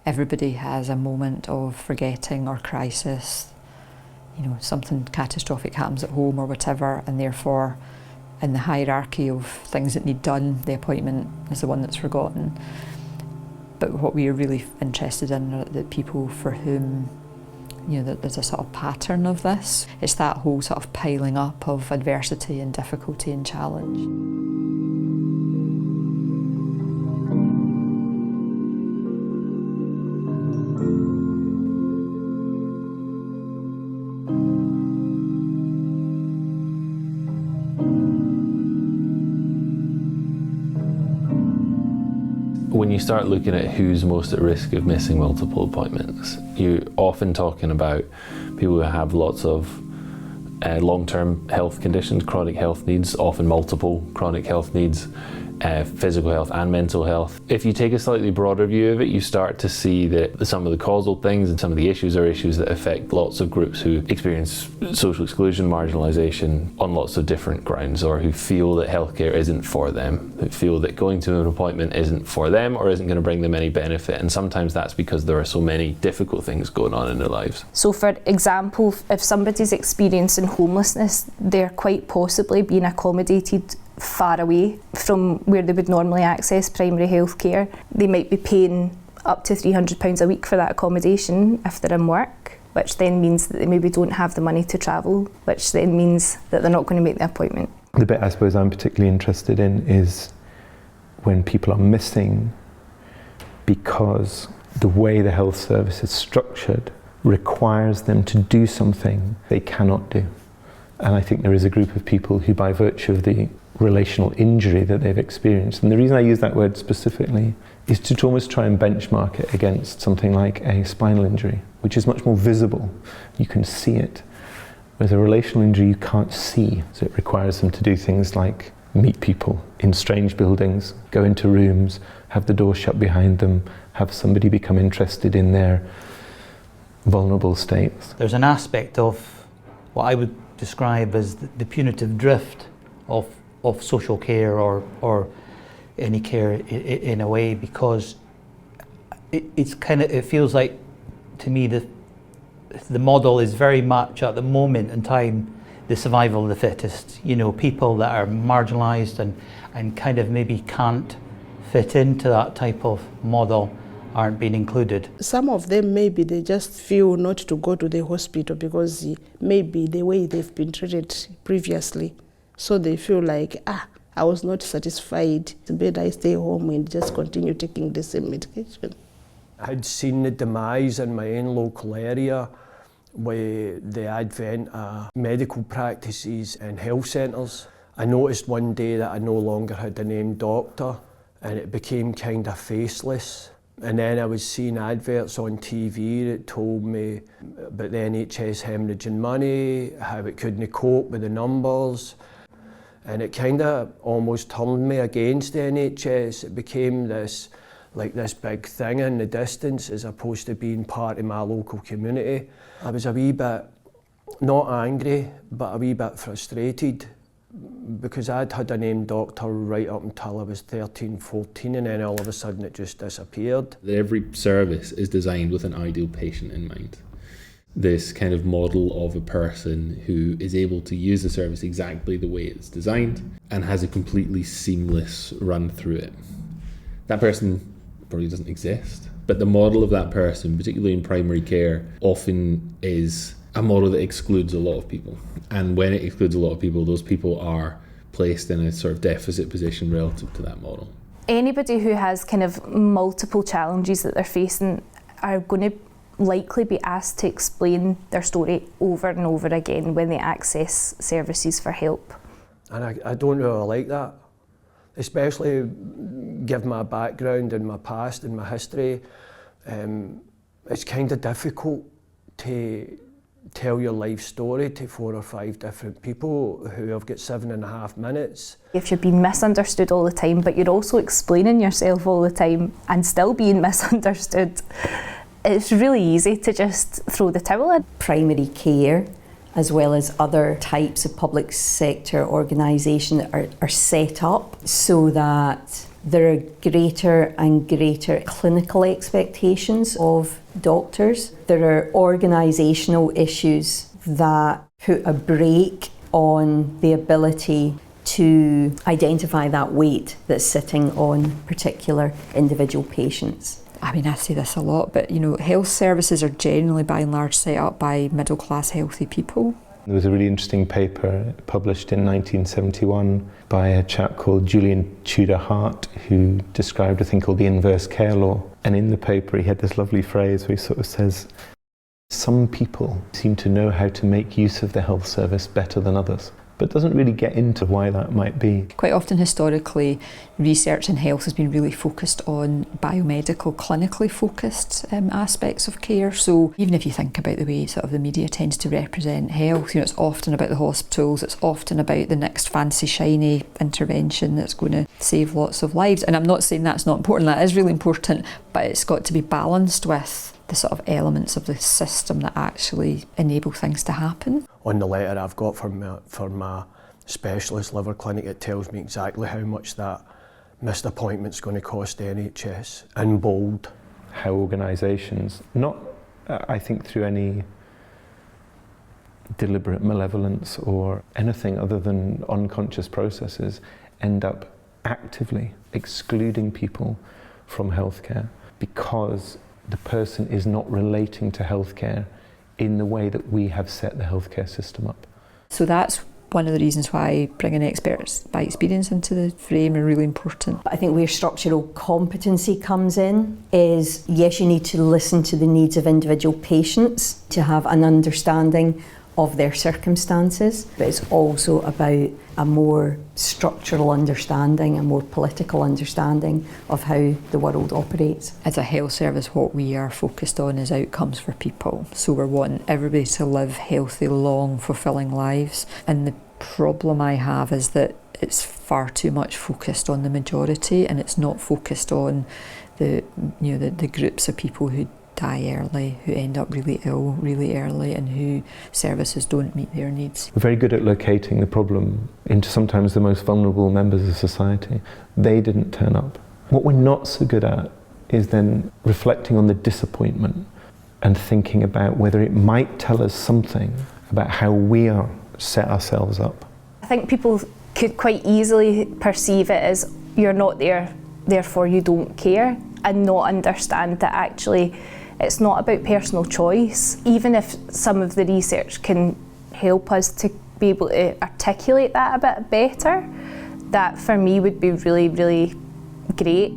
Everybody has a moment of forgetting or crisis. You know, something catastrophic happens at home or whatever, and therefore in the hierarchy of things that need done, the appointment is the one that's forgotten. But what we are really interested in are the people for whom, you know, there's a sort of pattern of this. It's that whole sort of piling up of adversity and difficulty and challenge. When you start looking at who's most at risk of missing multiple appointments, you're often talking about people who have lots of long-term health conditions, chronic health needs, often multiple chronic health needs, physical health and mental health. If you take a slightly broader view of it, you start to see that some of the causal things and some of the issues are issues that affect lots of groups who experience social exclusion, marginalisation on lots of different grounds, or who feel that healthcare isn't for them, who feel that going to an appointment isn't for them or isn't going to bring them any benefit. And sometimes that's because there are so many difficult things going on in their lives. So for example, if somebody's experiencing homelessness, they're quite possibly being accommodated far away from where they would normally access primary health care. They might be paying up to £300 a week for that accommodation if they're in work, which then means that they maybe don't have the money to travel, which then means that they're not going to make the appointment. The bit I suppose I'm particularly interested in is when people are missing because the way the health service is structured requires them to do something they cannot do. And I think there is a group of people who, by virtue of the relational injury that they've experienced, and the reason I use that word specifically is to almost try and benchmark it against something like a spinal injury, which is much more visible. You can see it. Whereas a relational injury you can't see, so it requires them to do things like meet people in strange buildings, go into rooms, have the door shut behind them, have somebody become interested in their vulnerable states. There's an aspect of what I would describe as the punitive drift of social care or any care in a way, because it feels like to me that the model is very much at the moment in time the survival of the fittest. You know, people that are marginalised and kind of maybe can't fit into that type of model aren't being included. Some of them maybe they just feel not to go to the hospital because maybe the way they've been treated previously. So they feel like, I was not satisfied. Better I stay home and just continue taking the same medication. I had seen the demise in my own local area with the advent of medical practices and health centres. I noticed one day that I no longer had a named doctor and it became kind of faceless. And then I was seeing adverts on TV that told me about the NHS hemorrhaging money, how it couldn't cope with the numbers. And it kind of almost turned me against the NHS. It became this big thing in the distance as opposed to being part of my local community. I was a wee bit, not angry, but a wee bit frustrated because I'd had a named doctor right up until I was 13, 14, and then all of a sudden it just disappeared. Every service is designed with an ideal patient in mind. This kind of model of a person who is able to use the service exactly the way it's designed and has a completely seamless run through it. That person probably doesn't exist, but the model of that person, particularly in primary care, often is a model that excludes a lot of people. And when it excludes a lot of people, those people are placed in a sort of deficit position relative to that model. Anybody who has kind of multiple challenges that they're facing are going to likely be asked to explain their story over and over again when they access services for help. And I don't really like that, especially given my background and my past and my history. It's kind of difficult to tell your life story to 4 or 5 different people who have got 7.5 minutes. If you're being misunderstood all the time, but you're also explaining yourself all the time and still being misunderstood, it's really easy to just throw the towel in. Primary care, as well as other types of public sector organisation are set up so that There are greater and greater clinical expectations of doctors. There are organisational issues that put a brake on the ability to identify that weight that's sitting on particular individual patients. I mean, I say this a lot, but health services are generally by and large set up by middle class healthy people. There was a really interesting paper published in 1971 by a chap called Julian Tudor Hart, who described a thing called the inverse care law. And in the paper he had this lovely phrase where he sort of says, some people seem to know how to make use of the health service better than others, but doesn't really get into why that might be. Quite often historically, research in health has been really focused on biomedical, clinically focused aspects of care. So even if you think about the way sort of the media tends to represent health, it's often about the hospitals, it's often about the next fancy shiny intervention that's going to save lots of lives. And I'm not saying that's not important, that is really important, but it's got to be balanced with the sort of elements of the system that actually enable things to happen. On the letter I've got from my specialist liver clinic, it tells me exactly how much that missed appointment's going to cost the NHS, in bold. How organisations, not I think through any deliberate malevolence or anything other than unconscious processes, end up actively excluding people from healthcare because the person is not relating to healthcare in the way that we have set the healthcare system up. So that's one of the reasons why bringing experts by experience into the frame are really important. I think where structural competency comes in is, yes, you need to listen to the needs of individual patients to have an understanding of their circumstances, but it's also about a more structural understanding, a more political understanding of how the world operates. As a health service, what we are focused on is outcomes for people. So we're wanting everybody to live healthy, long, fulfilling lives. And the problem I have is that it's far too much focused on the majority, and it's not focused on the groups of people who die early, who end up really ill really early, and who services don't meet their needs. We're very good at locating the problem into sometimes the most vulnerable members of society. They didn't turn up. What we're not so good at is then reflecting on the disappointment and thinking about whether it might tell us something about how we are set ourselves up. I think people could quite easily perceive it as you're not there, therefore you don't care, and not understand that actually it's not about personal choice. Even if some of the research can help us to be able to articulate that a bit better, that for me would be really, really great.